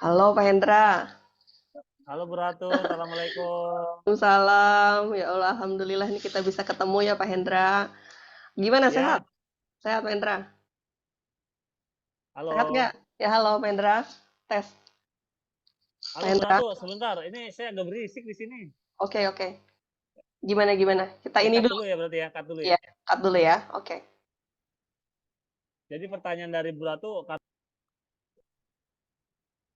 Halo Pak Hendra. Halo Bu Ratu, Assalamualaikum. Waalaikumsalam. Ya Allah, Alhamdulillah nih kita bisa ketemu ya Pak Hendra. Gimana sehat? Ya, Sehat Pak Hendra? Sehat nggak? halo. Ya halo Pak Hendra. Tes. Pak Halo Bu Hendra. Ratu, sebentar. Ini saya agak berisik di sini. Oke oke. Gimana? Kita Saya ini cut dulu. dulu ya berarti ya, cut dulu ya. Ya, cut dulu ya. Oke. Jadi pertanyaan dari Bu Ratu,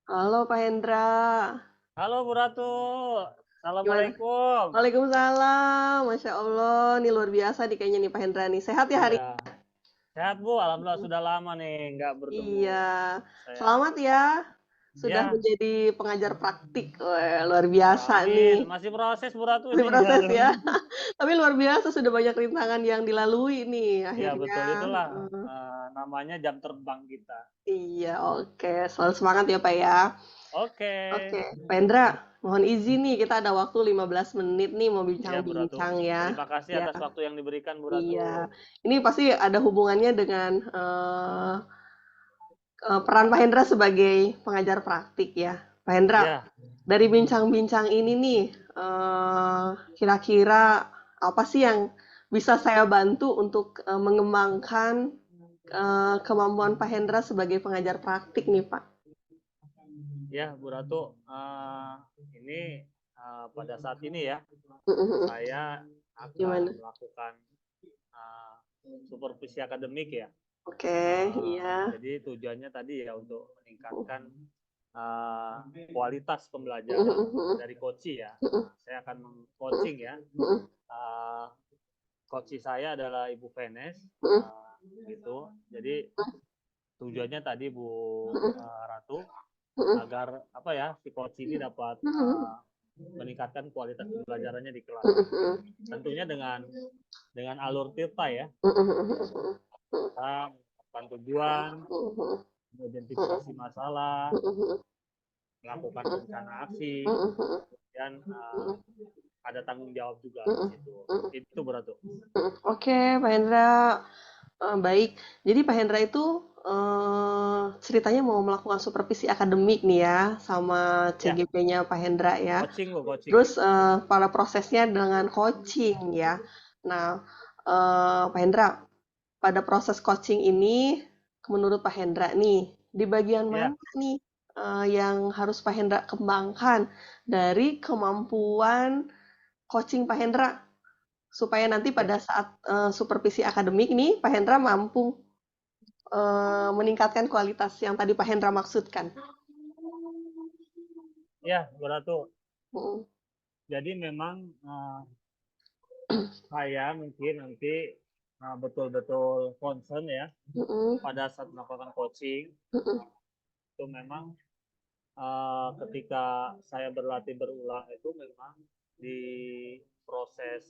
Halo Pak Hendra. halo Bu Ratu, Gimana? Assalamualaikum. Waalaikumsalam. Masya Allah. Nih luar biasa nih kayaknya nih Pak Hendra nih. Sehat ya hari Iya, sehat Bu, Alhamdulillah sudah lama nih nggak bertemu Iya, saya. selamat ya. Sudah Ya, menjadi pengajar praktik. Wah, luar biasa amin. nih. Masih proses Bu Ratu Masih ini proses biar. ya. Tapi luar biasa sudah banyak rintangan yang dilalui nih Ya akhirnya. betul, itulah Heeh. namanya jam terbang kita. Iya, oke. Selalu semangat ya, Pak ya. Oke. Oke, Pak Hendra, mohon izin nih kita ada waktu 15 menit nih mau Iya Bu Ratu. bincang-bincang ya. Terima kasih Ya, atas waktu yang diberikan Bu Ratu. iya. Ini pasti ada hubungannya dengan peran Pak Hendra sebagai pengajar praktik ya. Pak Hendra, Ya, dari bincang-bincang ini nih, kira-kira apa sih yang bisa saya bantu untuk mengembangkan kemampuan Pak Hendra sebagai pengajar praktik nih, Pak? ya Bu Ratu, ini pada saat ini ya, saya Gimana? akan melakukan uh, supervisi akademik ya. Oke, iya. Jadi tujuannya tadi ya untuk meningkatkan kualitas pembelajaran dari coach ya. Saya akan meng-coaching ya. Uh, Coach saya adalah Ibu Venes, gitu. Jadi tujuannya tadi Bu Ratu agar apa ya si coach ini dapat meningkatkan kualitas pembelajarannya di kelas. Tentunya dengan alur tirta ya, kita menetapkan tujuan, mengidentifikasi masalah, melakukan rencana aksi, dan ada tanggung jawab juga di situ. Itu berarti. Oke, Pak Hendra. Baik. Jadi Pak Hendra itu ceritanya mau melakukan supervisi akademik nih ya sama Ya, CGP-nya Pak Hendra ya. coaching bu, coaching. Terus pada prosesnya dengan coaching ya. Nah, Pak Hendra, pada proses coaching ini, menurut Pak Hendra nih, di bagian mana Ya, nih yang harus Pak Hendra kembangkan dari kemampuan coaching Pak Hendra supaya nanti ya, pada saat supervisi akademik nih Pak Hendra mampu meningkatkan kualitas yang tadi Pak Hendra maksudkan. ya, berarti. Mm, Jadi memang saya mungkin nanti betul-betul concern ya mm, pada saat melakukan coaching mm, itu memang ketika saya berlatih berulang itu memang di proses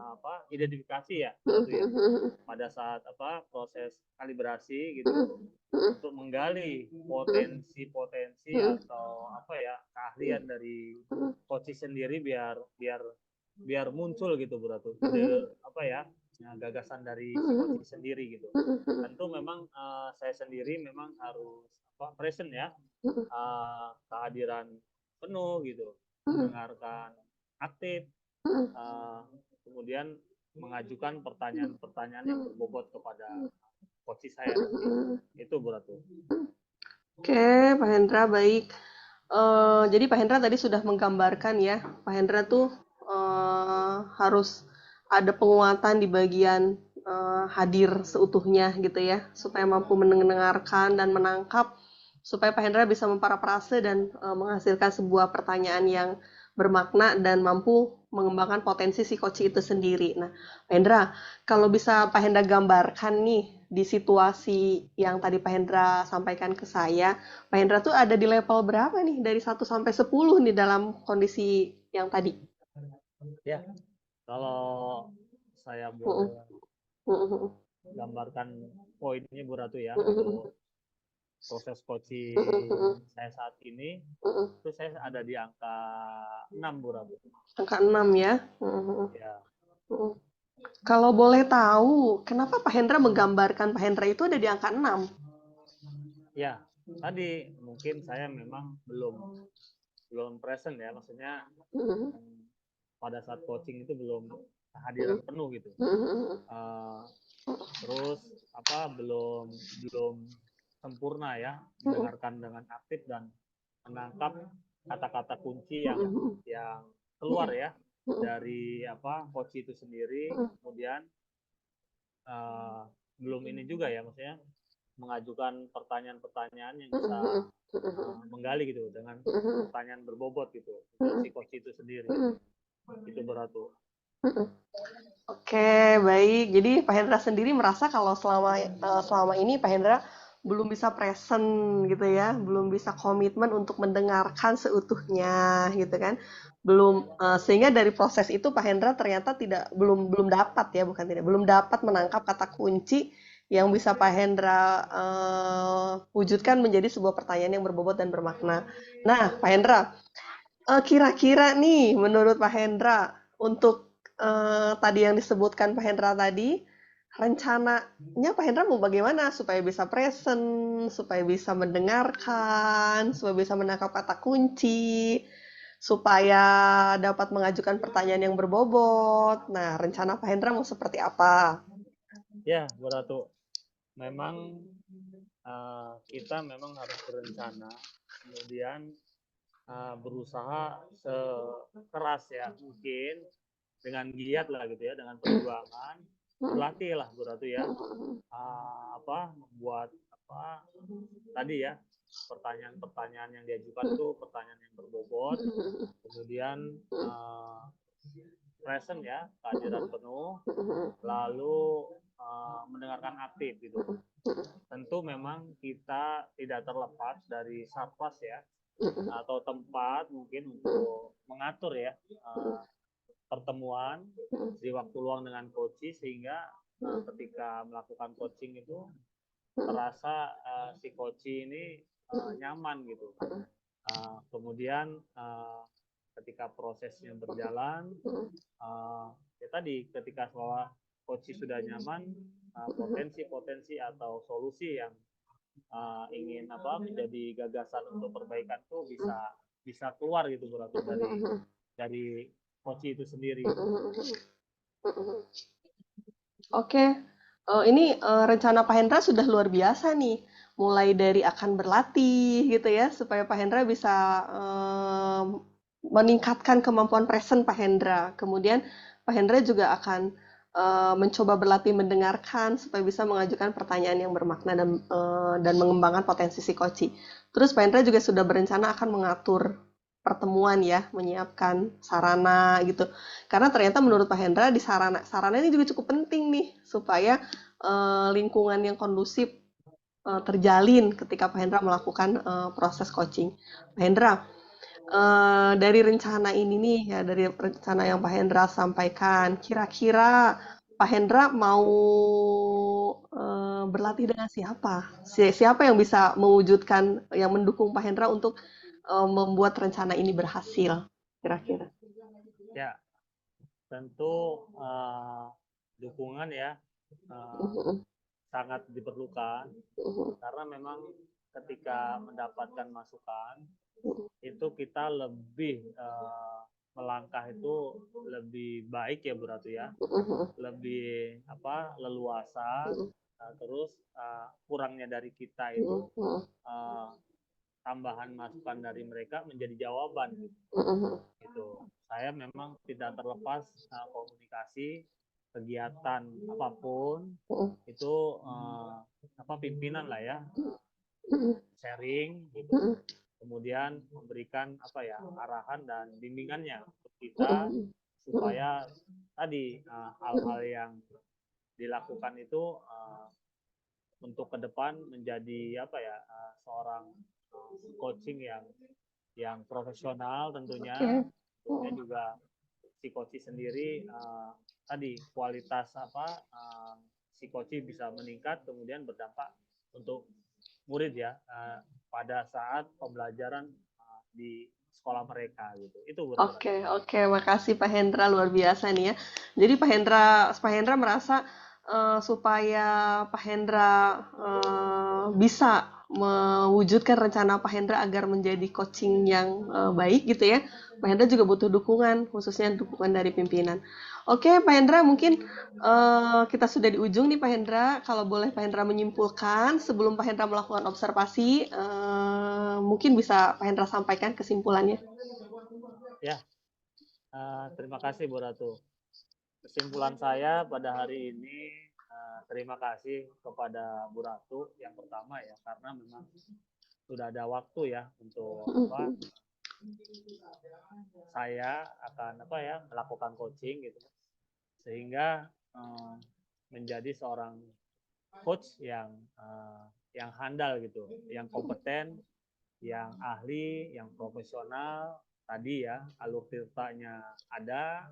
apa identifikasi ya berarti ya mm, pada saat apa proses kalibrasi gitu untuk menggali potensi-potensi atau apa ya keahlian dari coach sendiri biar biar biar muncul gitu berarti ide apa ya gagasan dari si coach sendiri gitu tentu memang saya sendiri memang harus apa present ya kehadiran penuh gitu, mendengarkan aktif, uh, kemudian mengajukan pertanyaan-pertanyaan yang berbobot kepada coach saya nanti. Itu Bu Ratu. Oke, Pak Hendra baik. Jadi Pak Hendra tadi sudah menggambarkan ya, Pak Hendra tuh harus ada penguatan di bagian hadir seutuhnya gitu ya, supaya mampu mendengarkan dan menangkap, supaya Pak Hendra bisa memparafrase dan menghasilkan sebuah pertanyaan yang bermakna dan mampu mengembangkan potensi si coach itu sendiri. Nah, Pak Hendra, kalau bisa Pak Hendra gambarkan nih di situasi yang tadi Pak Hendra sampaikan ke saya, Pak Hendra tuh ada di level berapa nih dari 1 sampai 10 nih dalam kondisi yang tadi? Ya, kalau saya Mm, boleh mm, gambarkan poinnya Bu Ratu ya mm, untuk proses mm, coaching mm, saya saat ini mm. itu saya ada di angka 6 Bu Ratu. Angka 6 ya. Mm, Ya, mm. Kalau boleh tahu, kenapa Pak Hendra menggambarkan Pak Hendra itu ada di angka 6? ya. tadi mungkin saya memang belum present ya, maksudnya pada saat coaching itu belum kehadiran penuh gitu. Terus belum sempurna ya, mendengarkan dengan aktif dan menangkap kata-kata kunci yang keluar ya dari coach itu sendiri. Kemudian belum ini juga ya, maksudnya mengajukan pertanyaan-pertanyaan yang bisa menggali gitu dengan pertanyaan berbobot gitu untuk si coach itu sendiri. Itu berarti. Oke, baik. Jadi Pak Hendra sendiri merasa kalau selama ini Pak Hendra belum bisa present gitu ya, belum bisa komitmen untuk mendengarkan seutuhnya gitu kan. Belum sehingga dari proses itu Pak Hendra ternyata belum dapat ya, bukan tidak, belum dapat menangkap kata kunci yang bisa Pak Hendra wujudkan menjadi sebuah pertanyaan yang berbobot dan bermakna. Nah, Pak Hendra, kira-kira nih, menurut Pak Hendra, untuk tadi yang disebutkan Pak Hendra tadi, rencananya Pak Hendra mau bagaimana supaya bisa present, supaya bisa mendengarkan, supaya bisa menangkap kata kunci, supaya dapat mengajukan pertanyaan yang berbobot. Nah, rencana Pak Hendra mau seperti apa? Ya, berarti memang kita memang harus berencana, kemudian berusaha sekeras ya mungkin, dengan giat lah gitu ya, dengan perjuangan, berlatih lah berarti ya, membuat tadi ya, pertanyaan-pertanyaan yang diajukan itu pertanyaan yang berbobot, kemudian present ya, kehadiran penuh, lalu mendengarkan aktif gitu. Tentu memang kita tidak terlepas dari sarpas ya, atau tempat mungkin untuk mengatur ya pertemuan di waktu luang dengan coach, sehingga ketika melakukan coaching itu terasa si coach ini nyaman gitu. Kemudian ketika prosesnya berjalan, ya tadi ketika bahwa coach sudah nyaman, potensi-potensi atau solusi yang ingin menjadi gagasan untuk perbaikan tuh bisa keluar gitu berarti dari coach itu sendiri. Oke, ini rencana Pak Hendra sudah luar biasa nih. Mulai dari akan berlatih gitu ya, supaya Pak Hendra bisa meningkatkan kemampuan present Pak Hendra. Kemudian Pak Hendra juga akan mencoba berlatih mendengarkan supaya bisa mengajukan pertanyaan yang bermakna dan mengembangkan potensi psikoci. Terus Pak Hendra juga sudah berencana akan mengatur pertemuan ya, menyiapkan sarana gitu. Karena ternyata menurut Pak Hendra di sarana ini juga cukup penting nih supaya lingkungan yang kondusif terjalin ketika Pak Hendra melakukan proses coaching. Pak Hendra, dari rencana ini nih ya, dari rencana yang Pak Hendra sampaikan, kira-kira Pak Hendra mau berlatih dengan siapa? Siapa yang bisa mewujudkan, yang mendukung Pak Hendra untuk membuat rencana ini berhasil, kira-kira? Ya, tentu dukungan ya sangat diperlukan, karena memang ketika mendapatkan masukan itu kita lebih melangkah itu lebih baik ya berarti ya, lebih leluasa. Terus kurangnya dari kita itu tambahan masukan dari mereka menjadi jawaban gitu. Saya memang tidak terlepas komunikasi, kegiatan apapun itu pimpinan lah ya, sharing gitu, kemudian memberikan arahan dan bimbingannya untuk kita, supaya tadi hal-hal yang dilakukan itu untuk ke depan menjadi seorang coaching yang profesional tentunya. Tentunya juga si coach sendiri tadi kualitas si coach bisa meningkat, kemudian berdampak untuk murid ya pada saat pembelajaran di sekolah mereka gitu. Itu Oke, makasih Pak Hendra, luar biasa nih ya. Jadi Pak Hendra merasa supaya Pak Hendra bisa mewujudkan rencana Pak Hendra agar menjadi coaching yang baik gitu ya, Pak Hendra juga butuh dukungan, khususnya dukungan dari pimpinan. Oke, Pak Hendra, mungkin kita sudah di ujung nih Pak Hendra. Kalau boleh Pak Hendra menyimpulkan sebelum Pak Hendra melakukan observasi, mungkin bisa Pak Hendra sampaikan kesimpulannya. Ya, terima kasih Bu Ratu. Kesimpulan saya pada hari ini, terima kasih kepada Bu Ratu yang pertama ya, karena memang sudah ada waktu ya untuk saya akan melakukan coaching gitu, sehingga menjadi seorang coach yang handal gitu, yang kompeten, yang ahli, yang profesional. Tadi ya, alur tirtanya ada,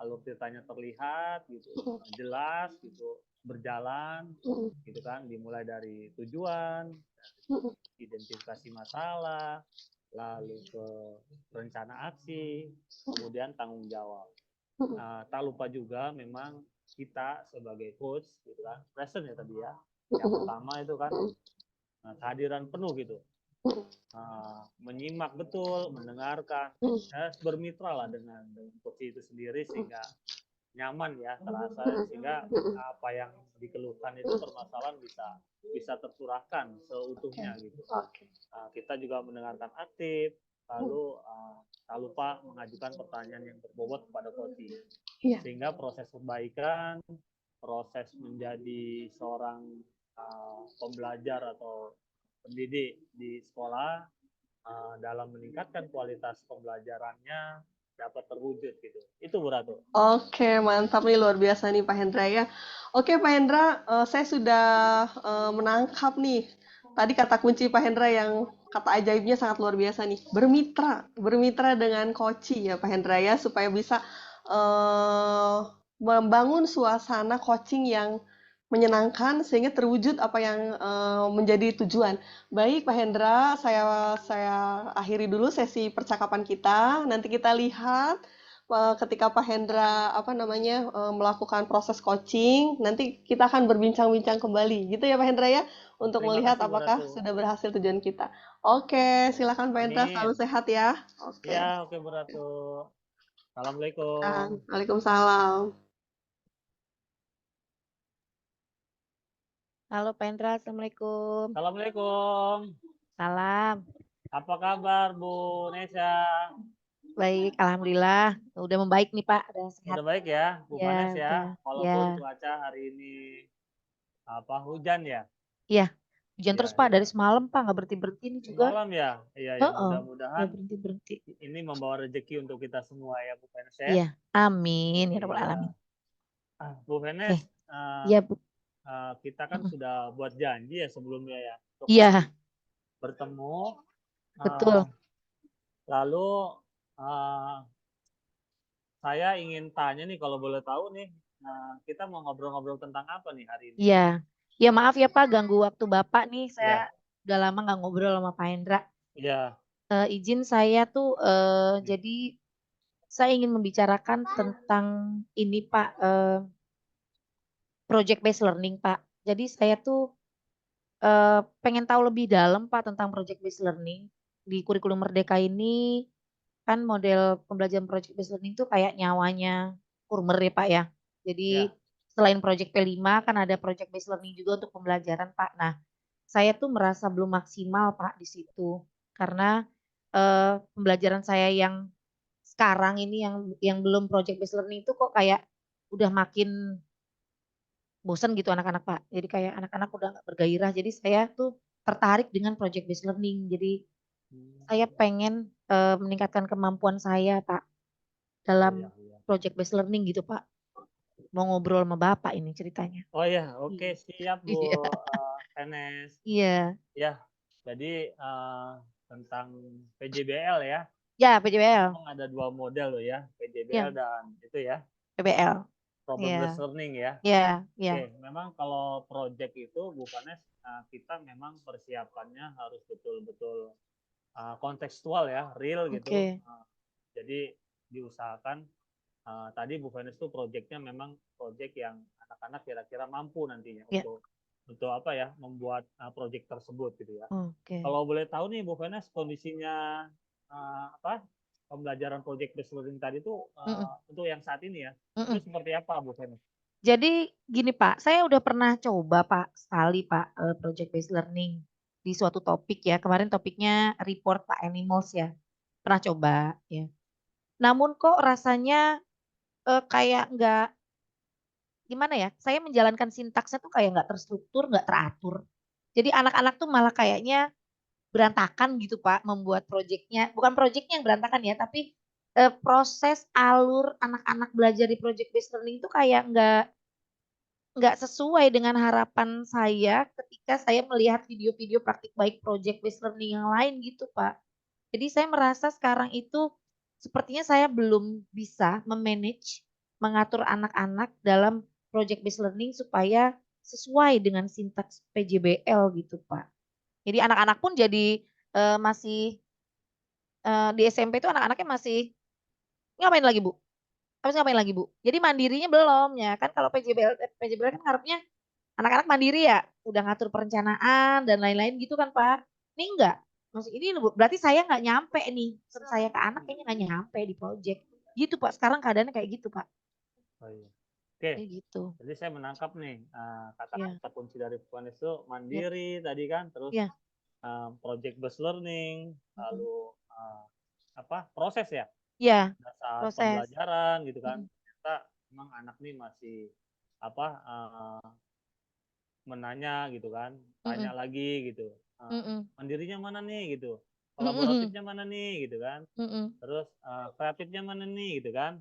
alur tirtanya terlihat gitu, jelas gitu, berjalan gitu kan, dimulai dari tujuan, identifikasi masalah, lalu ke rencana aksi, kemudian tanggung jawab. Tak lupa juga memang kita sebagai coach gitu kan, present ya tadi ya. Yang pertama itu kan kehadiran penuh gitu, menyimak betul, mendengarkan, bermitra lah dengan coach itu sendiri sehingga nyaman ya, terasa, sehingga apa yang dikeluhkan itu permasalahan bisa tercurahkan seutuhnya gitu. Kita juga mendengarkan aktif, lalu tak lupa mengajukan pertanyaan yang berbobot kepada coach, sehingga proses perbaikan, proses menjadi seorang pembelajar atau pendidik di sekolah dalam meningkatkan kualitas pembelajarannya dapat terwujud gitu. Itu Bu Ratu. Oke, mantap nih, luar biasa nih Pak Hendra ya. Oke Pak Hendra, saya sudah menangkap nih tadi kata kunci Pak Hendra yang kata ajaibnya sangat luar biasa nih. Bermitra dengan coaching ya Pak Hendra ya, supaya bisa membangun suasana coaching yang menyenangkan sehingga terwujud apa yang menjadi tujuan. Baik Pak Hendra, saya akhiri dulu sesi percakapan kita. Nanti kita lihat ketika Pak Hendra melakukan proses coaching, nanti kita akan berbincang-bincang kembali, gitu ya Pak Hendra ya, untuk Terima melihat kasih Bu apakah Ratu. sudah berhasil tujuan kita. Oke, silakan Pak Hendra, selalu Amin. sehat ya. Oke. Ya, oke Bu Ratu. Assalamualaikum. Waalaikumsalam. Halo Pak Hendra, Assalamualaikum. Assalamualaikum. Salam. Apa kabar Bu Nesya? Baik, Alhamdulillah. Udah membaik nih Pak, udah sehat. Udah baik ya, Bu Vanes Ya, ya. udah. Walaupun Ya. cuaca hari ini hujan ya. Iya, hujan Ya, terus Pak, ya. dari semalam Pak, nggak berhenti-berhenti nih juga. Semalam ya. Iya, ya, Heeh, mudah-mudahan nggak berhenti-berhenti. ini membawa rezeki untuk kita semua ya Bu Vanes ya. Iya, amin ya rabbal Iya. alamin. Bu Vanes, Iya Bu. kita kan sudah buat janji ya sebelumnya ya. Iya, Bertemu. betul. Lalu saya ingin tanya nih, kalau boleh tahu nih, kita mau ngobrol-ngobrol tentang apa nih hari ini? Iya. Ya maaf ya Pak, ganggu waktu Bapak nih. Saya Ya. udah lama nggak ngobrol sama Pak Hendra. Iya. Izin saya tuh, jadi saya ingin membicarakan tentang ini Pak, project based learning Pak. Jadi saya tuh pengen tahu lebih dalam Pak tentang project based learning. Di kurikulum Merdeka ini kan model pembelajaran project based learning tuh kayak nyawanya Kurmer ya Pak ya. Jadi selain project P5 kan ada project based learning juga untuk pembelajaran Pak. Nah, saya tuh merasa belum maksimal Pak di situ. Karena pembelajaran saya yang sekarang ini yang belum project based learning itu kok kayak udah makin bosan gitu anak-anak Pak. Jadi kayak anak-anak udah nggak bergairah. Jadi saya tuh tertarik dengan project based learning. Jadi saya pengen meningkatkan kemampuan saya Pak dalam project based learning gitu Pak. Mau ngobrol sama Bapak ini ceritanya. Oh ya, oke, siap Bu Enes. Iya. Ya, jadi tentang PJBL ya. Ya, PJBL. Memang ada dua model loh ya, PJBL dan itu ya. PBL. Problem based learning ya. Iya, Oke, memang kalau project itu Bu Vanes, kita memang persiapannya harus betul-betul kontekstual ya, real gitu. Jadi diusahakan tadi Bu Vanes tuh projectnya memang project yang anak-anak kira-kira mampu nantinya untuk untuk apa ya, membuat proyek tersebut gitu ya. Oke. Kalau boleh tahu nih Bu Venes, kondisinya apa pembelajaran project based learning tadi itu untuk yang saat ini ya, itu seperti apa Bu Venes? Jadi gini Pak, saya udah pernah coba Pak sekali Pak project based learning di suatu topik ya. Kemarin topiknya report Pak Animals ya. Pernah coba ya. Namun kok rasanya kayak nggak gimana ya? Saya menjalankan sintaksnya tuh kayak nggak terstruktur, nggak teratur. Jadi anak-anak tuh malah kayaknya berantakan gitu Pak membuat proyeknya. Bukan proyeknya yang berantakan ya, tapi proses alur anak-anak belajar di project based learning itu kayak nggak sesuai dengan harapan saya ketika saya melihat video-video praktik baik project based learning yang lain gitu Pak. Jadi saya merasa sekarang itu sepertinya saya belum bisa memanage, mengatur anak-anak dalam project based learning supaya sesuai dengan sintaks PJBL gitu Pak. Jadi anak-anak pun jadi masih di SMP itu anak-anaknya masih ngapain lagi Bu? Habis ngapain lagi Bu? Jadi mandirinya belum ya kan kalau PJBL kan harapnya anak-anak mandiri ya, udah ngatur perencanaan dan lain-lain gitu kan Pak. Ini enggak. Maksud ini berarti saya nggak nyampe nih. Pesan saya ke anak kayaknya nggak nyampe di project. Gitu Pak, sekarang keadaannya kayak gitu Pak. Oh, iya. Oke, Kayak gitu. jadi saya menangkap nih Ya, kata-kata kunci dari Puanis itu ya, mandiri tadi kan, terus ya. project based learning, lalu apa proses ya, Ya, pada saat proses. pembelajaran gitu kan, ternyata memang anak nih masih apa menanya gitu kan, tanya lagi gitu, mandirinya mana nih gitu, kolaboratifnya mana nih gitu kan, terus kreatifnya mana nih gitu kan.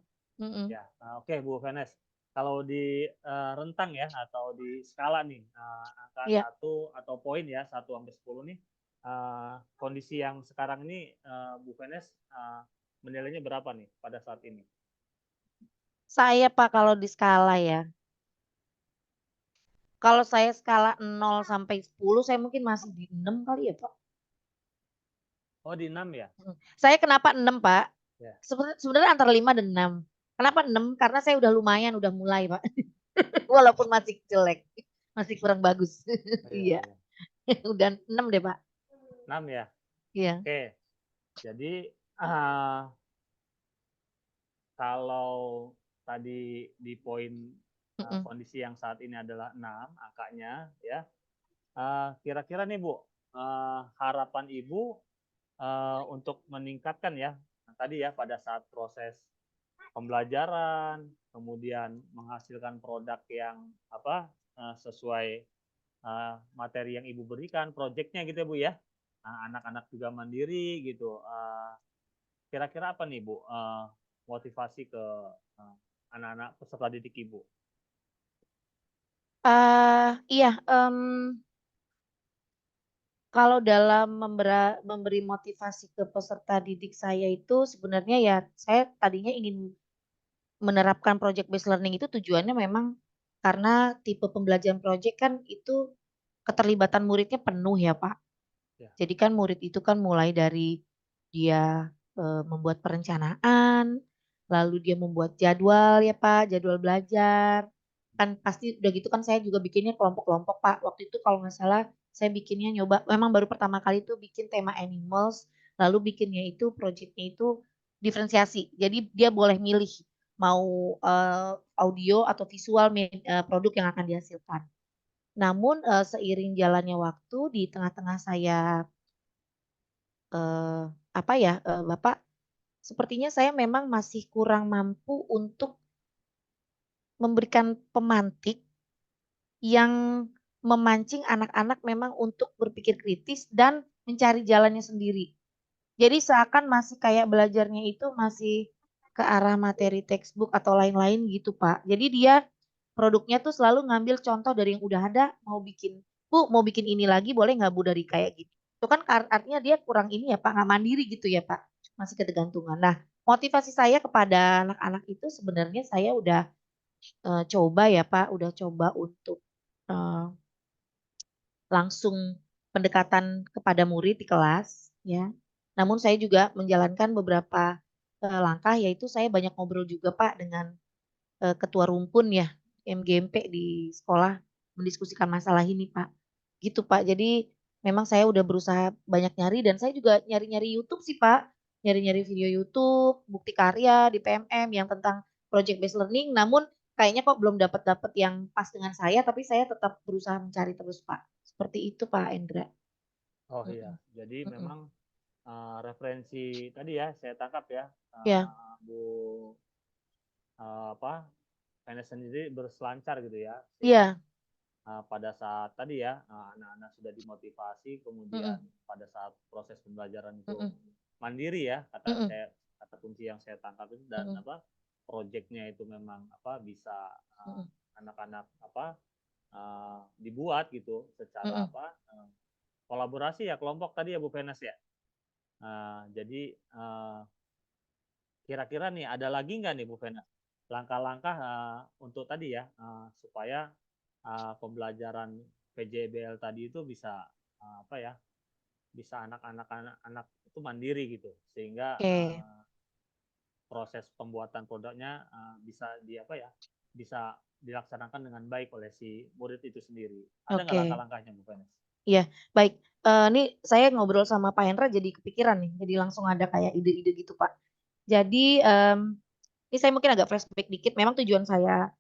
Ya, oke Bu Venes. Kalau di rentang ya atau di skala nih angka Ya. 1 atau poin ya 1 sampai 10 nih kondisi yang sekarang ini Bu Venes menilainya berapa nih pada saat ini? Saya Pak kalau di skala ya. Kalau saya skala 0 sampai 10 saya mungkin masih di 6 kali ya Pak. Oh di 6 ya? Saya kenapa 6 Pak? Ya. Sebenarnya antara 5 dan 6. Kenapa 6? Karena saya udah lumayan, udah mulai Pak. Walaupun masih jelek, masih kurang bagus. Iya, Iya, iya. udah 6 deh Pak. 6 ya? Iya, Oke. Jadi kalau tadi di poin kondisi yang saat ini adalah 6 angkanya ya. Kira-kira nih Bu, harapan Ibu untuk meningkatkan ya tadi ya pada saat proses pembelajaran, kemudian menghasilkan produk yang apa sesuai materi yang Ibu berikan, proyeknya gitu ya Bu ya. Anak-anak juga mandiri gitu. Kira-kira apa nih Bu motivasi ke anak-anak peserta didik Ibu? iya. Kalau dalam memberi motivasi ke peserta didik saya itu sebenarnya ya saya tadinya ingin menerapkan project based learning itu tujuannya memang karena tipe pembelajaran project kan itu keterlibatan muridnya penuh ya Pak. Ya. Jadi kan murid itu kan mulai dari dia membuat perencanaan, lalu dia membuat jadwal ya Pak, jadwal belajar. Kan pasti udah gitu kan saya juga bikinnya kelompok-kelompok Pak. Waktu itu kalau nggak salah saya bikinnya nyoba, memang baru pertama kali itu bikin tema animals, lalu bikinnya itu projectnya itu diferensiasi. Jadi dia boleh milih mau audio atau visual produk yang akan dihasilkan. Namun seiring jalannya waktu di tengah-tengah saya apa ya, Bapak, sepertinya saya memang masih kurang mampu untuk memberikan pemantik yang memancing anak-anak memang untuk berpikir kritis dan mencari jalannya sendiri. Jadi seakan masih kayak belajarnya itu masih ke arah materi textbook atau lain-lain gitu, Pak. Jadi dia produknya tuh selalu ngambil contoh dari yang udah ada, Bu, mau bikin ini lagi boleh nggak Bu dari kayak gitu. Itu kan artinya dia kurang ini ya Pak, nggak mandiri gitu ya Pak. Masih ketergantungan. Nah, motivasi saya kepada anak-anak itu sebenarnya saya udah coba ya Pak, udah coba untuk eh, langsung pendekatan kepada murid di kelas ya. Namun saya juga menjalankan beberapa langkah yaitu saya banyak ngobrol juga Pak dengan ketua rumpun ya MGMP di sekolah. mendiskusikan masalah ini, Pak. Gitu, Pak. Jadi memang saya udah berusaha banyak nyari dan saya juga nyari-nyari YouTube sih, Pak. Nyari-nyari video YouTube, bukti karya di PMM yang tentang project based learning, namun kayaknya kok belum dapat yang pas dengan saya, tapi saya tetap berusaha mencari terus, Pak. Seperti itu, Pak Endra. Oh iya, Mhm, jadi mhm. memang referensi tadi ya saya tangkap ya, Iya, Bu apa PNS sendiri berselancar gitu ya, sehingga iya, pada saat tadi ya anak-anak sudah dimotivasi, kemudian mhm, pada saat proses pembelajaran itu mhm, mandiri ya, mhm, kata kunci yang saya tangkap itu, dan mhm, proyeknya itu memang bisa mhm, anak-anak dibuat gitu secara mhm. kolaborasi ya kelompok tadi ya Bu Penas ya. Jadi kira-kira nih ada lagi nggak nih Bu Vena langkah-langkah untuk tadi ya supaya pembelajaran PJBL tadi itu bisa apa ya bisa anak-anak itu mandiri gitu sehingga Oke, proses pembuatan produknya bisa apa ya bisa dilaksanakan dengan baik oleh si murid itu sendiri. Ada nggak oke. langkah-langkahnya Bu Vena? Iya, baik. Nih saya ngobrol sama Pak Hendra jadi kepikiran nih, jadi langsung ada kayak ide-ide gitu, Pak. Jadi, ini saya mungkin agak flashback dikit, memang tujuan saya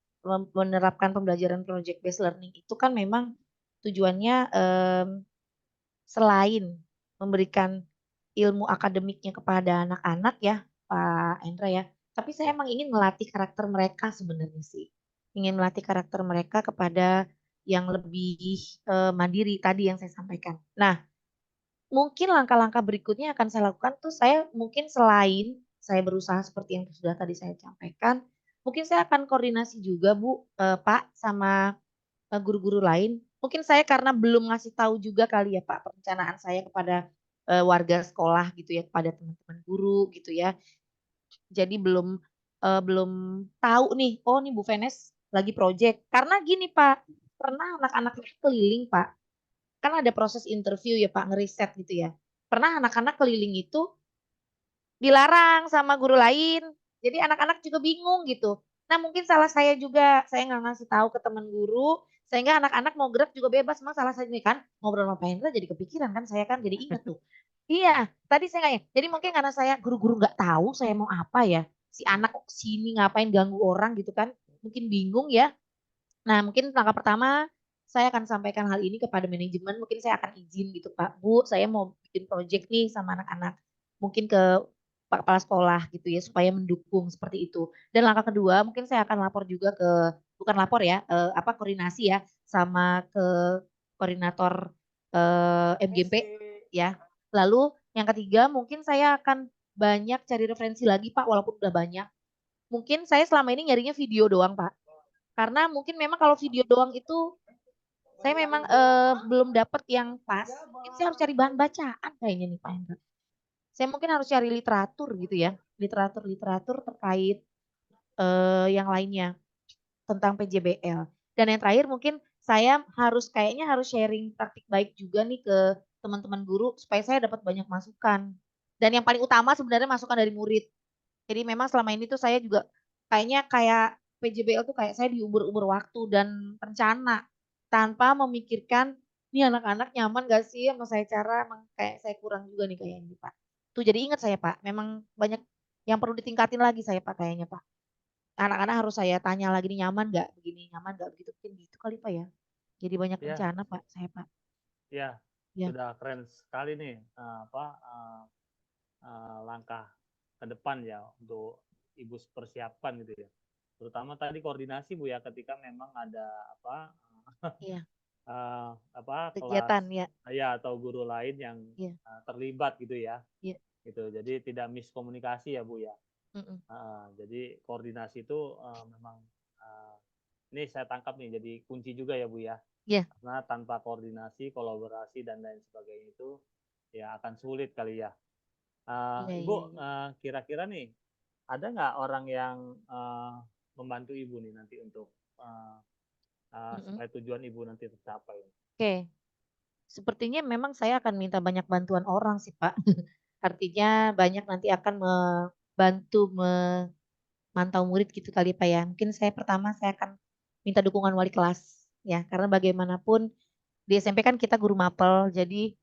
menerapkan pembelajaran project based learning itu kan memang tujuannya, selain memberikan ilmu akademiknya kepada anak-anak ya, Pak Hendra ya, tapi saya Ya, emang ingin melatih karakter mereka sebenarnya sih. Ingin melatih karakter mereka kepada yang lebih, mandiri tadi yang saya sampaikan. Nah, mungkin langkah-langkah berikutnya yang akan saya lakukan tuh saya mungkin selain saya berusaha seperti yang sudah tadi saya sampaikan, mungkin saya akan koordinasi juga Bu, Pak, sama guru-guru lain. Mungkin saya karena belum ngasih tahu juga kali ya Pak, perencanaan saya kepada, warga sekolah gitu ya, kepada teman-teman guru gitu ya. Jadi belum tahu nih, oh nih Bu Venes lagi project. Karena gini Pak, pernah anak-anak itu keliling Pak, kan ada proses interview ya Pak, ngeriset gitu ya. Pernah anak-anak keliling itu dilarang sama guru lain, jadi anak-anak juga bingung gitu. Nah mungkin salah saya juga, saya nggak ngasih tahu ke teman guru, sehingga anak-anak mau gerak juga bebas, emang salah saya ini kan, ngobrol sama Pak Hendra jadi kepikiran kan, saya kan jadi inget tuh. Iya, tadi saya nggak ya, jadi mungkin karena saya guru-guru nggak tahu saya mau apa ya, si anak kok kesini ngapain ganggu orang gitu kan, mungkin bingung ya. Nah, mungkin langkah pertama saya akan sampaikan hal ini kepada manajemen, mungkin saya akan izin gitu, Pak, Bu, saya mau bikin project nih sama anak-anak. Mungkin ke Pak Kepala Sekolah gitu ya, supaya mendukung seperti itu. Dan langkah kedua, mungkin saya akan lapor juga bukan lapor ya, koordinasi ya, sama ke koordinator MGP ya. Lalu yang ketiga, mungkin saya akan banyak cari referensi lagi, Pak, walaupun udah banyak. Mungkin saya selama ini nyarinya video doang, Pak. Karena mungkin memang kalau video doang itu, saya memang, belum dapat yang pas, mungkin saya harus cari bahan bacaan kayaknya nih, Pak Hendra. Saya mungkin harus cari literatur gitu ya, literatur-literatur terkait, yang lainnya tentang PJBL. Dan yang terakhir mungkin saya kayaknya harus sharing praktik baik juga nih ke teman-teman guru supaya saya dapat banyak masukan. Dan yang paling utama sebenarnya masukan dari murid. Jadi memang selama ini tuh saya juga kayaknya kayak PJBL tuh kayak saya diuber-uber waktu dan rencana tanpa memikirkan nih anak-anak nyaman gak sih sama saya cara emang kayak saya kurang juga nih kayaknya Pak. Tuh jadi ingat saya Pak, memang banyak yang perlu ditingkatin lagi saya Pak kayaknya Pak. Anak-anak harus saya tanya lagi nih nyaman gak begini, nyaman gak begitu, mungkin gitu kali Pak ya. Jadi banyak ya, rencana Pak saya Pak. ya, Ya, sudah keren sekali nih langkah ke depan ya untuk ibu persiapkan gitu ya. Terutama tadi koordinasi Bu ya ketika memang ada iya, kelas kegiatan ya, ya atau guru lain yang iya, terlibat gitu ya. iya. Gitu. Jadi tidak miskomunikasi ya Bu ya. Mm-mm. Jadi koordinasi itu memang uh, ini saya tangkap nih jadi kunci juga ya Bu ya. Iya, Karena tanpa koordinasi, kolaborasi dan lain sebagainya itu ya akan sulit kali ya. iya, Ibu iya, iya. kira-kira nih ada nggak orang yang membantu ibu nih nanti untuk uh, Mm-mm. supaya tujuan ibu nanti tercapai? Oke. Sepertinya memang saya akan minta banyak bantuan orang sih, Pak. Artinya banyak nanti akan membantu memantau murid gitu kali, Pak ya. Mungkin saya pertama saya akan minta dukungan wali kelas. ya, karena bagaimanapun di SMP kan kita guru mapel, jadi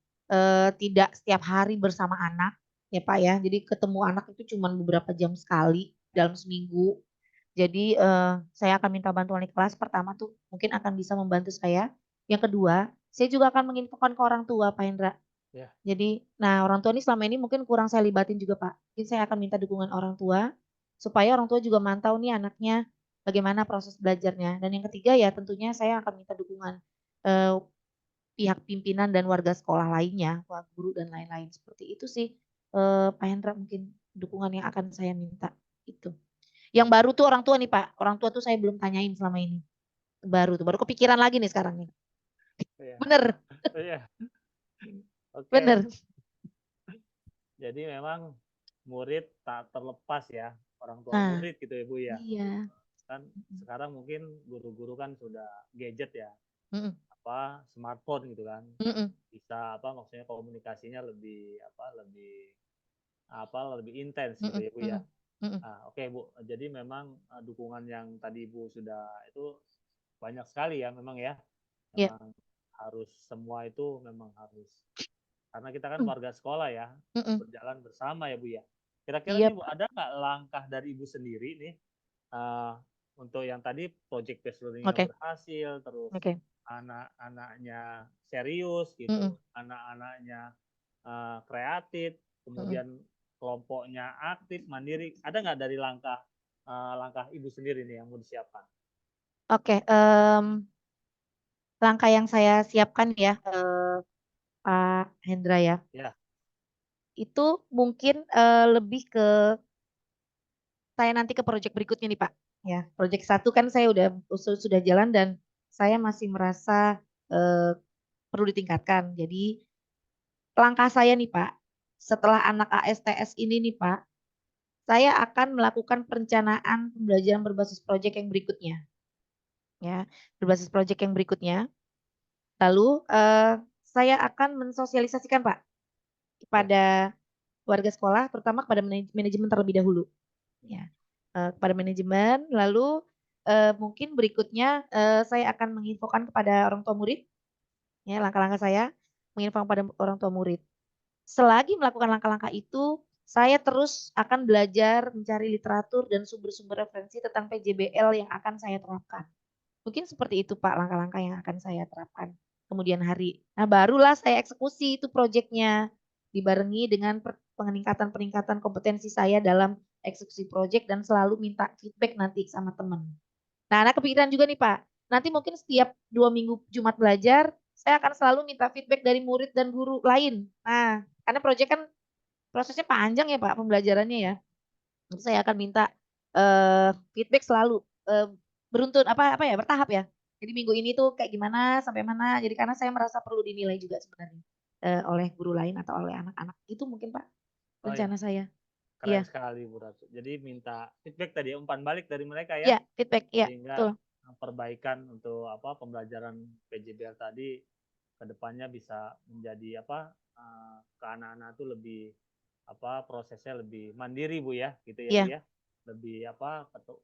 tidak setiap hari bersama anak, ya Pak ya. Jadi ketemu anak itu cuma beberapa jam sekali dalam seminggu. Jadi saya akan minta bantuan di kelas. Pertama tuh mungkin akan bisa membantu saya. Yang kedua, saya juga akan menginfokan ke orang tua, Pak Hendra. Ya. Jadi, nah orang tua ini selama ini mungkin kurang saya libatin juga Pak. Mungkin saya akan minta dukungan orang tua supaya orang tua juga mantau nih anaknya bagaimana proses belajarnya. Dan yang ketiga ya tentunya saya akan minta dukungan eh, pihak pimpinan dan warga sekolah lainnya, guru dan lain-lain. Seperti itu sih Pak Hendra mungkin dukungan yang akan saya minta itu. Yang baru tuh orang tua nih Pak. Orang tua tuh saya belum tanyain selama ini. Baru kepikiran lagi nih sekarang nih. Iya. Bener, Iya. Oke. bener. Jadi memang murid tak terlepas ya, orang tua Nah, murid gitu ya Bu ya. iya. Kan sekarang mungkin guru-guru kan sudah gadget ya, Mm-mm. apa smartphone gitu kan. Mm-mm. Bisa apa maksudnya komunikasinya lebih intens gitu Mm-mm. ya Bu ya. Mm-mm. Mm-mm. Oke Bu, jadi memang dukungan yang tadi Bu sudah itu banyak sekali ya memang ya. Iya. Memang harus semua itu memang harus karena kita kan warga sekolah ya, Mm-mm. berjalan bersama ya Bu ya. Kira-kira Iya nih Bu, Pak. ada nggak langkah dari Ibu sendiri nih untuk yang tadi project based learning yang Oke. berhasil, terus Oke. anak-anaknya serius Mm-mm. gitu, anak-anaknya kreatif, Mm-mm. kemudian kelompoknya aktif, mandiri. Ada nggak dari langkah Ibu sendiri nih yang mau disiapkan? Oke. Langkah yang saya siapkan ya, Pak Hendra ya, Ya, itu mungkin lebih ke saya nanti ke proyek berikutnya nih Pak. Ya, proyek satu kan saya sudah jalan dan saya masih merasa eh, perlu ditingkatkan. Jadi langkah saya nih Pak, setelah anak ASTS ini nih Pak, saya akan melakukan perencanaan pembelajaran berbasis proyek yang berikutnya. Ya, berbasis proyek yang berikutnya. Lalu saya akan mensosialisasikan Pak ya, kepada warga sekolah, terutama kepada manajemen terlebih dahulu. Ya, kepada manajemen. Lalu mungkin berikutnya saya akan menginfokan kepada orang tua murid. Ya, langkah-langkah saya menginfokan kepada orang tua murid. Selagi melakukan langkah-langkah itu, saya terus akan belajar mencari literatur dan sumber-sumber referensi tentang PJBL yang akan saya terapkan. Mungkin seperti itu Pak langkah-langkah yang akan saya terapkan kemudian hari. Nah barulah saya eksekusi itu proyeknya dibarengi dengan peningkatan-peningkatan kompetensi saya dalam eksekusi proyek dan selalu minta feedback nanti sama teman. Nah, anak kepikiran juga nih Pak, nanti mungkin setiap 2 minggu Jumat belajar, saya akan selalu minta feedback dari murid dan guru lain. Nah, karena proyek kan prosesnya panjang ya Pak pembelajarannya ya. Nanti saya akan minta feedback selalu eh, beruntun apa apa ya bertahap ya. Jadi minggu ini tuh kayak gimana sampai mana. Jadi karena saya merasa perlu dinilai juga sebenarnya oleh guru lain atau oleh anak-anak. Itu mungkin Pak oh ya, rencana saya. keren Iya, sekali Bu Ratu. Jadi minta feedback tadi, umpan balik dari mereka ya. iya feedback, iya Sehingga betul. perbaikan untuk pembelajaran PJBL tadi ke depannya bisa menjadi ke anak-anak itu lebih prosesnya lebih mandiri Bu ya gitu ya Bu Iya, ya, lebih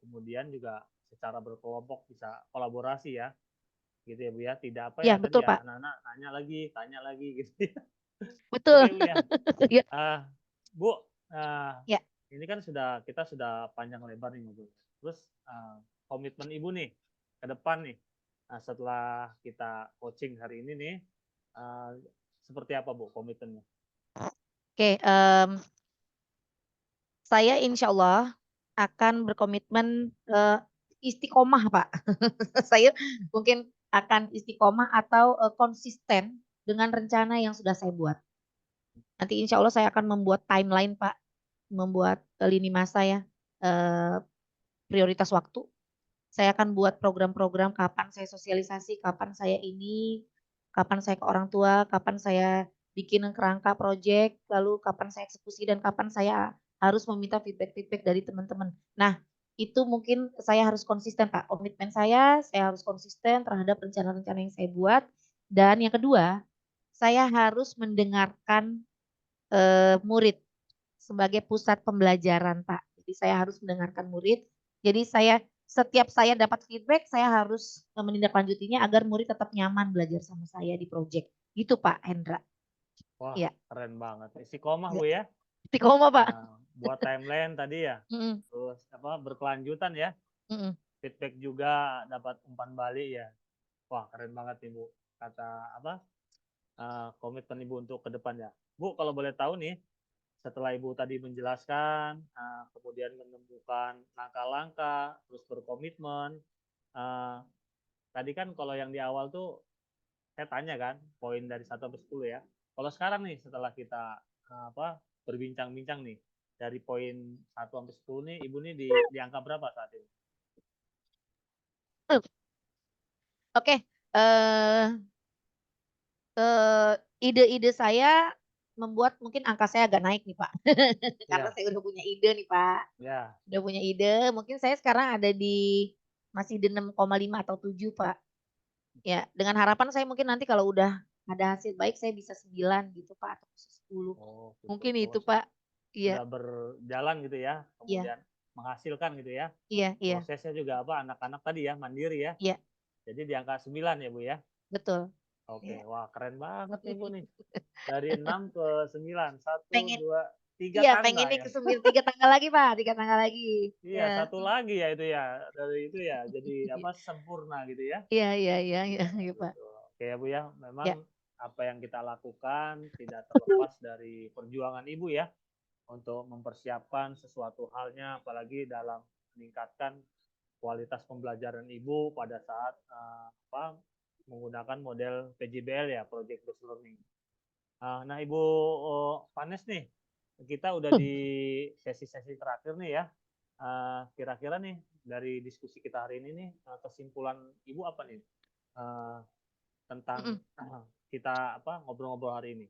kemudian juga secara berkelompok bisa kolaborasi ya gitu ya Bu ya, tidak iya ya betul tadi ya Pak. anak-anak tanya lagi gitu ya. Betul. Oke Bu ya. Iya, Bu, uh, iya, ini kan kita sudah panjang lebar nih ngobrol. Terus komitmen Ibu nih ke depan nih, setelah kita coaching hari ini nih, uh, seperti apa Bu komitmennya? oke. Saya insya Allah akan berkomitmen istiqomah Pak. Saya mungkin akan istiqomah atau konsisten dengan rencana yang sudah saya buat. Nanti insya Allah saya akan membuat timeline Pak, membuat lini masa ya, eh, prioritas waktu. Saya akan buat program-program kapan saya sosialisasi, kapan saya ini, kapan saya ke orang tua, kapan saya bikin kerangka proyek, lalu kapan saya eksekusi dan kapan saya harus meminta feedback-feedback dari teman-teman. Nah, itu mungkin saya harus konsisten Pak. Komitmen saya harus konsisten terhadap rencana-rencana yang saya buat. Dan yang kedua, saya harus mendengarkan murid sebagai pusat pembelajaran, Pak. Jadi saya harus mendengarkan murid. Jadi saya setiap saya dapat feedback, saya harus menindaklanjutinya agar murid tetap nyaman belajar sama saya di project. Gitu Pak Hendra. Wah, Iya. keren banget. Istiqomah Iya. Bu ya. Istiqomah Pak. Buat timeline tadi ya. Terus berkelanjutan ya. Feedback juga dapat umpan balik ya. Wah, keren banget nih Bu. Kata komitmen Ibu untuk ke depan ya. Bu, kalau boleh tahu nih, setelah Ibu tadi menjelaskan, kemudian menemukan langkah-langkah, terus berkomitmen, tadi kan kalau yang di awal tuh saya tanya kan, poin dari 1 sampai 10 ya. Kalau sekarang nih setelah kita berbincang-bincang nih, dari poin 1 sampai 10 nih, Ibu nih di angka berapa saat ini? Oke, ide-ide saya membuat mungkin angka saya agak naik nih Pak. Karena saya udah punya ide nih Pak. Ya. Udah punya ide, mungkin saya sekarang ada masih di 6,5 atau 7 Pak. Ya, dengan harapan saya mungkin nanti kalau udah ada hasil baik saya bisa 9 gitu Pak atau 10. Oh, gitu. Mungkin itu Pak. Iya. Sudah berjalan gitu ya, kemudian menghasilkan gitu ya. Iya. Prosesnya juga anak-anak tadi ya, mandiri ya. Iya. Jadi di angka 9 ya Bu ya. Betul. Oke, wah keren banget nih Bu nih. Dari 6 ke 9, 1, Pengen, 2, 3 iya tangga pengennya ya. ke 9, 3 tanggal lagi Pak, 3 tanggal lagi. Iya, 1 lagi ya itu ya, dari itu ya, jadi sempurna gitu ya. Iya Pak. Oke ya Bu ya, memang Ya. apa yang kita lakukan tidak terlepas dari perjuangan Ibu ya, untuk mempersiapkan sesuatu halnya, apalagi dalam meningkatkan kualitas pembelajaran Ibu pada saat menggunakan model PJBL ya, Project Based Learning. Nah Ibu Vanes nih, kita udah di sesi-sesi terakhir nih ya. Kira-kira nih dari diskusi kita hari ini nih, kesimpulan Ibu apa nih tentang kita ngobrol-ngobrol hari ini?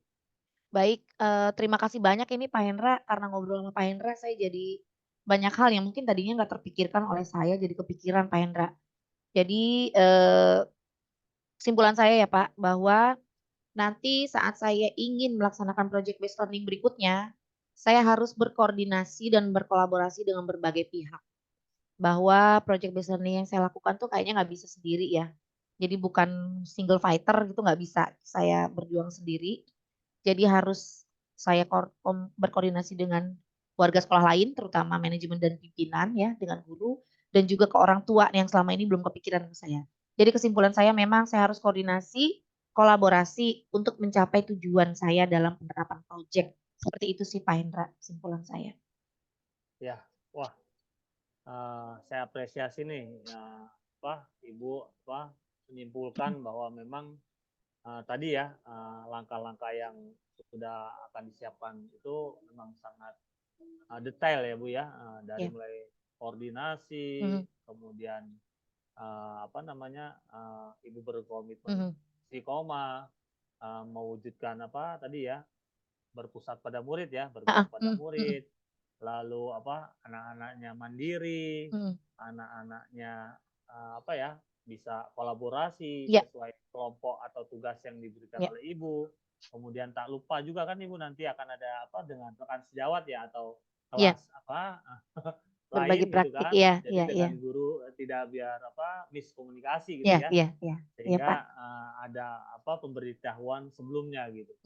Baik, terima kasih banyak ini Pak Hendra, karena ngobrol sama Pak Hendra saya jadi banyak hal yang mungkin tadinya nggak terpikirkan oleh saya jadi kepikiran Pak Hendra. Jadi kesimpulan saya ya Pak, bahwa nanti saat saya ingin melaksanakan project based learning berikutnya, saya harus berkoordinasi dan berkolaborasi dengan berbagai pihak. Bahwa project based learning yang saya lakukan tuh kayaknya nggak bisa sendiri ya. Jadi bukan single fighter gitu, nggak bisa saya berjuang sendiri. Jadi harus saya berkoordinasi dengan warga sekolah lain, terutama manajemen dan pimpinan ya, dengan guru, dan juga ke orang tua yang selama ini belum kepikiran ke saya. Jadi kesimpulan saya memang saya harus koordinasi, kolaborasi untuk mencapai tujuan saya dalam penerapan project. Seperti itu sih Pak Hendra, kesimpulan saya. Ya, wah, saya apresiasi nih, Ibu menyimpulkan bahwa memang tadi ya langkah-langkah yang sudah akan disiapkan itu memang sangat detail ya Bu ya, dari mulai koordinasi, kemudian Ibu berkomitmen istiqomah, mewujudkan tadi ya, berpusat pada murid ya, berpusat pada murid, lalu anak-anaknya mandiri, anak-anaknya bisa kolaborasi sesuai kelompok atau tugas yang diberikan oleh Ibu. Kemudian tak lupa juga kan Ibu nanti akan ada dengan rekan sejawat ya, atau kelas lain gitu kan. Jadi dengan guru tidak biar miskomunikasi gitu ya. Sehingga ada pemberitahuan sebelumnya gitu.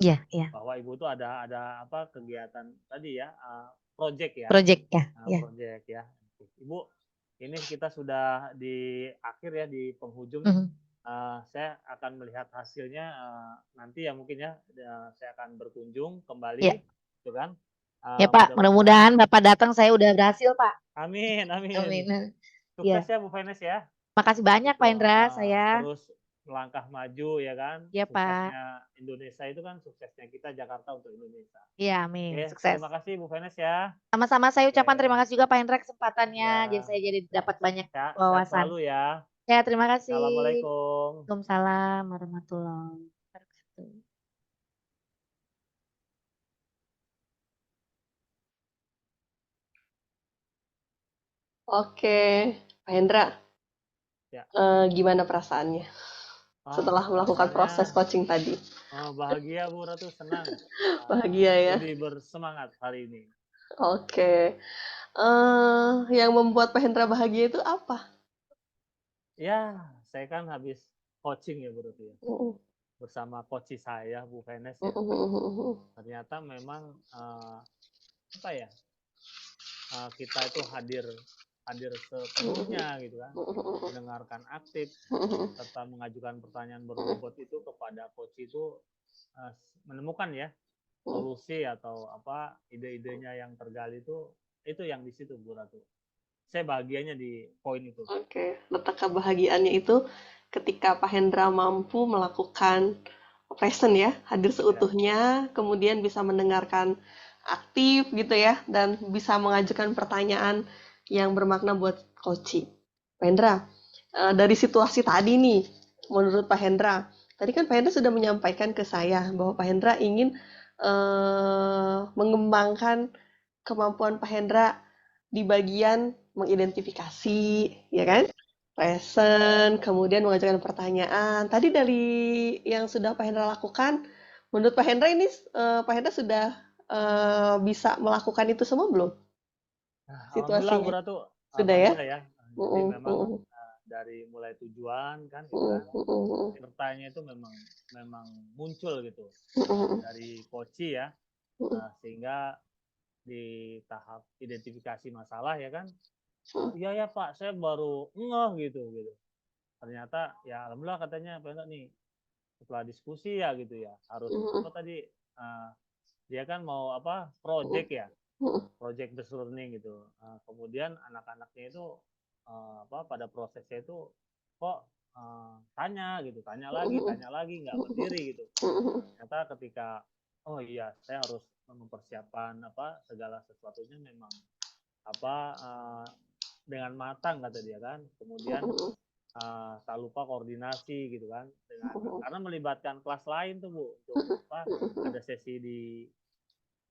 Bahwa Ibu tuh ada kegiatan tadi ya, project ya. Project ya. Ibu, ini kita sudah di akhir ya, di penghujung. Saya akan melihat hasilnya nanti ya mungkin ya, saya akan berkunjung kembali gitu kan. Ya Pak, mudah-mudahan Bapak datang saya udah berhasil Pak. Amin. Sukses ya Bu Vanes ya. Makasih banyak Pak Hendra, saya. Terus melangkah maju ya kan. Iya Pak. Suksesnya Indonesia itu kan suksesnya kita, Jakarta untuk Indonesia. Iya, amin. Oke, sukses. Terima kasih Bu Vanes ya. Sama-sama, saya ucapkan terima kasih juga Pak Hendra kesempatannya. Jadi saya jadi dapat banyak wawasan. Sehat selalu ya. Ya, terima kasih. Assalamualaikum. Waalaikumsalam warahmatullahi wabarakatuh. Oke, Pak Hendra. Ya. Gimana perasaannya setelah melakukan proses coaching tadi? Bahagia Bu Ratu, senang. Bahagia ya. Lebih bersemangat hari ini. Oke. Yang membuat Pak Hendra bahagia itu apa? Ya, saya kan habis coaching ya berarti ya. Mm-mm. Bersama coach saya Bu Venes ya. Ternyata memang apa ya? Kita itu hadir sepenuhnya gitu kan, mendengarkan aktif serta mengajukan pertanyaan berbobot itu kepada coach itu menemukan ya solusi atau apa ide-idenya yang tergali itu yang di situ Bu Ratu. Saya bahagianya di poin itu. Oke, letak kebahagiaannya itu ketika Pak Hendra mampu melakukan present ya, hadir Ya, seutuhnya, kemudian bisa mendengarkan aktif gitu ya, dan bisa mengajukan pertanyaan yang bermakna buat coaching. Pak Hendra, dari situasi tadi nih, menurut Pak Hendra, tadi kan Pak Hendra sudah menyampaikan ke saya bahwa Pak Hendra ingin mengembangkan kemampuan Pak Hendra di bagian mengidentifikasi, ya kan? Present, kemudian mengajukan pertanyaan. Tadi dari yang sudah Pak Hendra lakukan, menurut Pak Hendra ini Pak Hendra sudah bisa melakukan itu semua belum? nah, alhamdulillah Bu Situasinya Ratu, sudah ya? alhamdulillah ya. Jadi Mm-mm, memang mm-mm, dari mulai tujuan kan gitu mm-mm, kan, mm-mm, pesertanya itu memang muncul gitu mm-mm, dari coach ya, mm-mm, sehingga di tahap identifikasi masalah ya kan, oh iya ya Pak, saya baru ngeh gitu. Ternyata ya alhamdulillah katanya Pak nih setelah diskusi ya gitu ya harus mm-mm, apa tadi dia kan mau apa project ya, mm-mm, project based learning gitu. Kemudian anak-anaknya itu apa pada prosesnya itu kok tanya lagi nggak berdiri gitu. mm-mm, Ternyata ketika oh iya saya harus mempersiapkan apa segala sesuatunya memang apa dengan matang kata dia kan. Kemudian tak lupa koordinasi gitu kan dengan karena melibatkan kelas lain tuh Bu untuk apa ada sesi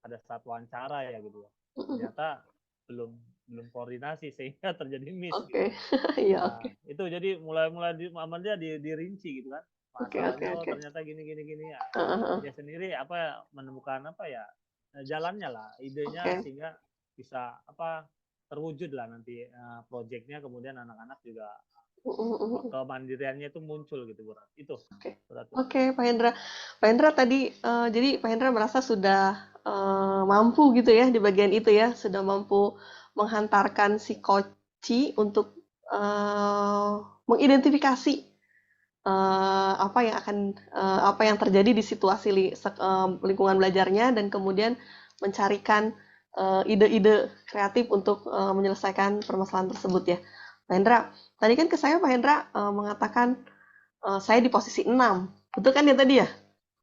ada satu wawancara ya gitu ya. mm-mm. Ternyata belum belum koordinasi sehingga terjadi miss Oke, gitu. iya oke, Nah, itu jadi mulai sama dia dirinci gitu kan. oke, oke, Masalahnya oh oke. ternyata gini ya. Heeh, Dia sendiri apa menemukan apa ya jalannya lah, idenya oke. sehingga bisa apa terwujud lah nanti proyeknya kemudian anak-anak juga Mm-mm, mm-mm. kemandiriannya itu muncul gitu berat. Itu Oke, berat. oke, Pak Hendra. Pak Hendra tadi, jadi Pak Hendra merasa sudah mampu gitu ya di bagian itu ya, sudah mampu menghantarkan si koci untuk eh, mengidentifikasi apa yang terjadi di situasi lingkungan belajarnya dan kemudian mencarikan ide-ide kreatif untuk menyelesaikan permasalahan tersebut ya. Pak Hendra, tadi kan ke saya Pak Hendra mengatakan saya di posisi 6. Betul kan ya tadi ya?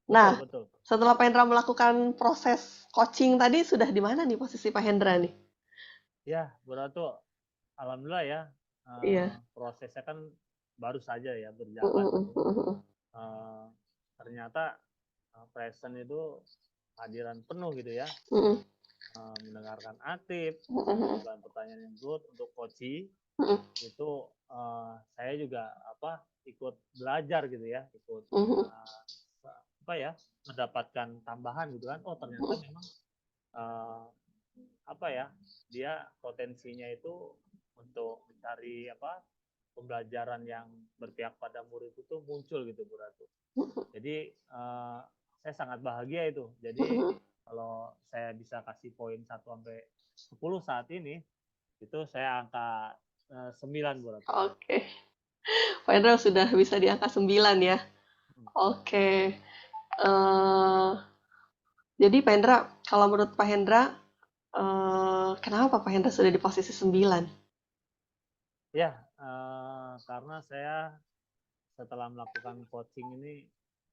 Betul, Nah, betul. setelah Pak Hendra melakukan proses coaching tadi, sudah di mana nih posisi Pak Hendra nih? Ya, berat tuh alhamdulillah ya Iya. prosesnya kan baru saja ya berjalan gitu. Uh, Ternyata present itu hadiran penuh gitu ya, mendengarkan aktif, mengajukan pertanyaan yang good untuk coaching itu saya juga apa ikut belajar gitu ya, ikut apa ya mendapatkan tambahan gitu kan. Oh ternyata memang uh, apa ya dia potensinya itu untuk mencari apa pembelajaran yang berpihak pada murid itu muncul gitu Bu Ratu. Jadi saya sangat bahagia itu. Jadi kalau saya bisa kasih poin 1 sampai 10 saat ini, itu saya angka 9 Bu Ratu. Oke. Pak Hendra sudah bisa di angka 9 ya. Oke. Eh, jadi Pak Hendra, kalau menurut Pak Hendra, kenapa Pak Hendra sudah di posisi 9? Ya, karena saya setelah melakukan coaching ini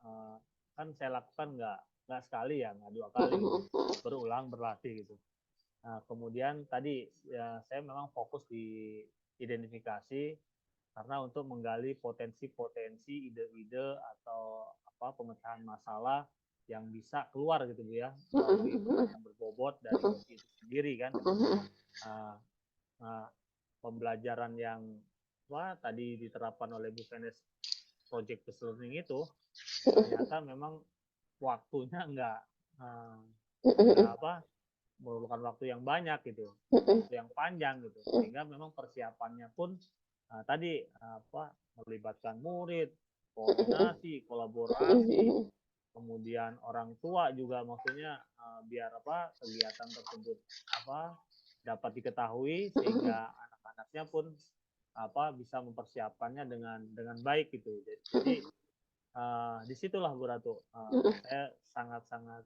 uh, kan saya lakukan nggak sekali ya, nggak 2 kali gitu, berulang berlatih gitu. Nah, kemudian tadi ya saya memang fokus di identifikasi karena untuk menggali potensi-potensi ide-ide atau apa pemecahan masalah yang bisa keluar gitu Bu ya melalui pertanyaan berbobot dari coach itu sendiri kan. Uh, nah, pembelajaran yang tadi diterapkan oleh Bu Venes project based learning itu ternyata memang waktunya nggak apa memerlukan waktu yang banyak gitu, waktu yang panjang gitu, sehingga memang persiapannya pun tadi melibatkan murid, koordinasi, kolaborasi, kemudian orang tua juga maksudnya biar kegiatan tersebut dapat diketahui sehingga anak-anaknya pun bisa mempersiapkannya dengan baik gitu. Jadi disitulah Bu Ratu saya sangat-sangat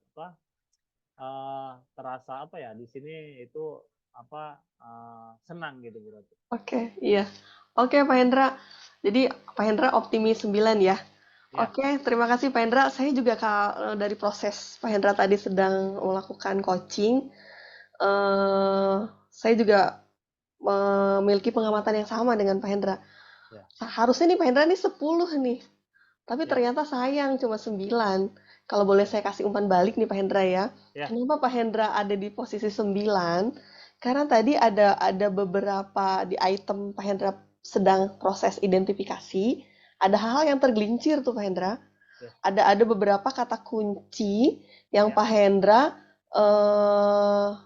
terasa di sini itu senang gitu Bu Ratu. Oke, iya. Oke, Pak Hendra. Jadi Pak Hendra optimis 9 ya. Ya, Oke, terima kasih Pak Hendra. Saya juga dari proses Pak Hendra tadi sedang melakukan coaching. Saya juga memiliki pengamatan yang sama dengan Pak Hendra. ya, Harusnya nih Pak Hendra nih 10 nih. Tapi ya, ternyata sayang cuma 9. Kalau boleh ya, saya kasih umpan balik nih Pak Hendra ya. ya, Kenapa Pak Hendra ada di posisi 9? Karena tadi ada beberapa di item Pak Hendra sedang proses identifikasi. Ada hal-hal yang tergelincir tuh Pak Hendra. ya, Ada beberapa kata kunci yang ya. Pak Hendra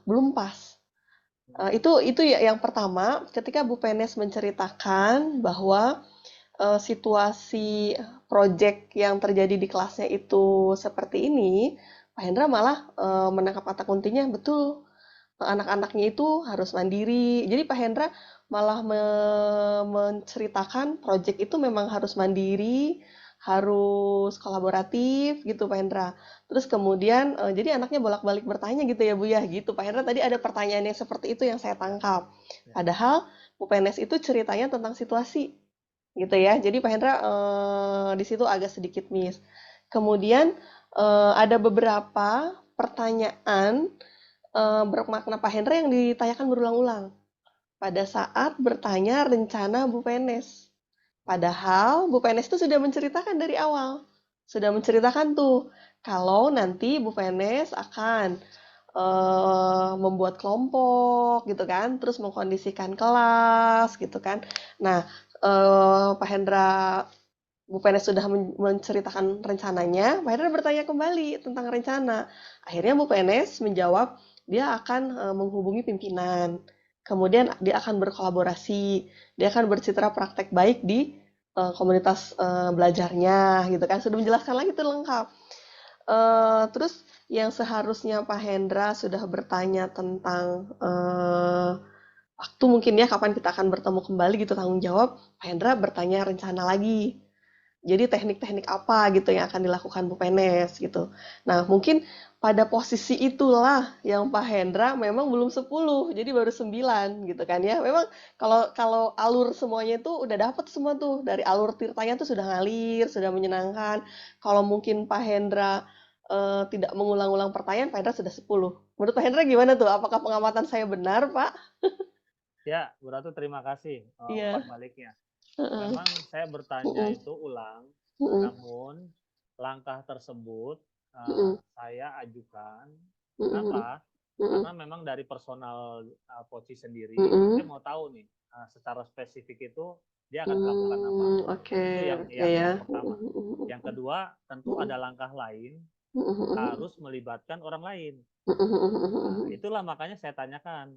belum pas. Itu ya yang pertama, ketika Bu Penes menceritakan bahwa situasi project yang terjadi di kelasnya itu seperti ini, Pak Hendra malah menangkap kata kuntinya betul. Anak-anaknya itu harus mandiri. Jadi Pak Hendra malah menceritakan project itu memang harus mandiri, harus kolaboratif gitu Pak Hendra. Terus kemudian jadi anaknya bolak-balik bertanya gitu ya Bu ya gitu. Pak Hendra tadi ada pertanyaan yang seperti itu yang saya tangkap. Ya. Padahal Bu PNS itu ceritanya tentang situasi gitu ya. Jadi Pak Hendra di situ agak sedikit miss. Kemudian ada beberapa pertanyaan bermakna Pak Hendra yang ditanyakan berulang-ulang pada saat bertanya rencana Bu PNS. Padahal Bu PNS itu sudah menceritakan dari awal. Sudah menceritakan tuh kalau nanti Bu PNS akan membuat kelompok gitu kan, terus mengkondisikan kelas gitu kan. Nah, Pak Hendra Bu PNS sudah menceritakan rencananya, Pak Hendra bertanya kembali tentang rencana. Akhirnya Bu PNS menjawab dia akan menghubungi pimpinan. Kemudian dia akan berkolaborasi, dia akan bercitra praktek baik di komunitas belajarnya gitu kan. Sudah menjelaskan lagi itu lengkap. Terus yang seharusnya Pak Hendra sudah bertanya tentang waktu mungkin ya kapan kita akan bertemu kembali gitu tanggung jawab, Pak Hendra bertanya rencana lagi. Jadi teknik-teknik apa gitu yang akan dilakukan Bu Penes gitu. Nah, mungkin pada posisi itulah yang Pak Hendra memang belum 10, jadi baru 9 gitu kan ya. Memang kalau kalau alur semuanya itu udah dapet semua tuh. Dari alur tirtanya tuh sudah ngalir, sudah menyenangkan. Kalau mungkin Pak Hendra tidak mengulang-ulang pertanyaan, Pak Hendra sudah 10. Menurut Pak Hendra gimana tuh? Apakah pengamatan saya benar, Pak? Ya, Bu Ratu terima kasih umpan Iya. baliknya. Heeh. Memang saya bertanya Heeh. itu ulang, Heeh. namun langkah tersebut Heeh. saya ajukan. Heeh. Kenapa? Heeh. Karena memang dari personal coach sendiri, Heeh. dia mau tahu nih secara spesifik itu dia akan melakukan apa. Oke, Itu yang oke yang ya. yang pertama. Yang kedua, tentu ada langkah lain harus melibatkan orang lain. Nah, itulah makanya saya tanyakan.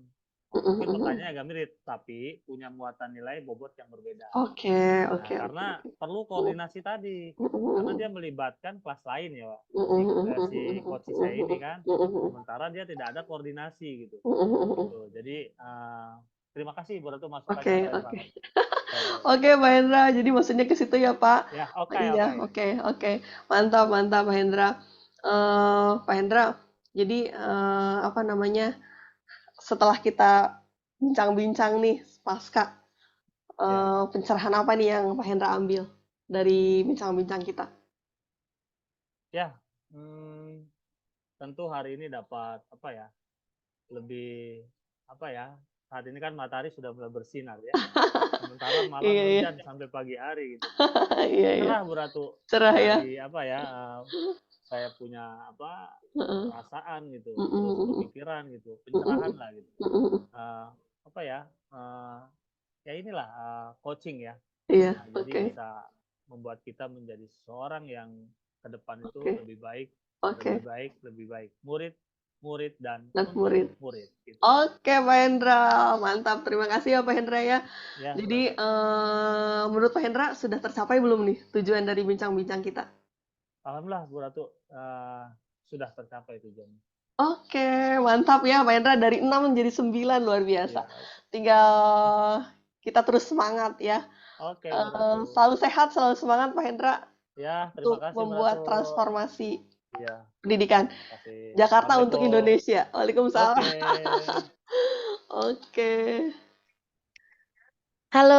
Mungkin pertanyaannya agak mirip, tapi punya muatan nilai bobot yang berbeda. Oke, Nah, oke, karena oke. perlu koordinasi tadi. Karena dia melibatkan kelas lain ya, Pak. Si coach saya ini kan. Sementara dia tidak ada koordinasi gitu. Gitu. Jadi terima kasih Bu Ratu masukannya Oke, keren oke. banget. Oke. Oke, Pak Hendra. Jadi maksudnya ke situ ya, Pak? Ya, oke, Iya, oke. oke, oke. Mantap, mantap, Pak Hendra. Pak Hendra, jadi apa namanya? Setelah kita bincang-bincang nih pasca Ya, pencerahan apa nih yang Pak Hendra ambil dari bincang-bincang kita? ya. Tentu hari ini dapat apa ya? Lebih apa ya? Saat ini kan matahari sudah mulai bersinar ya. Sementara malam Iya, iya. hujan sampai pagi hari gitu. Iya, iya. Cerah Bu Ratu Cerah ya. dari apa ya? Saya punya apa Heeh. perasaan gitu, terus Mm-mm. pemikiran gitu, pencerahan Mm-mm. lah gitu. Mm-mm. Apa ya? Ya inilah coaching ya. Iya, Jadi oke. bisa membuat kita menjadi seseorang yang ke depan itu Oke. lebih baik, Oke. lebih baik, lebih baik. Murid murid dan murid. murid. Gitu. Oke, Pak Hendra, mantap. Terima kasih ya Pak Hendra ya. Ya, Jadi menurut Pak Hendra sudah tercapai belum nih tujuan dari bincang-bincang kita? alhamdulillah Bu Ratu sudah tercapai tujuannya. Oke, mantap ya Pak Hendra, dari 6 menjadi 9, luar biasa. Ya. Tinggal kita terus semangat ya. Oke, Bu Ratu. Selalu sehat, selalu semangat Pak Hendra Ya, terima untuk kasih Bu membuat Ratu. transformasi Ya, pendidikan terima kasih. Jakarta untuk Assalamualaikum. Indonesia. Waalaikumsalam. Oke. Oke. Halo.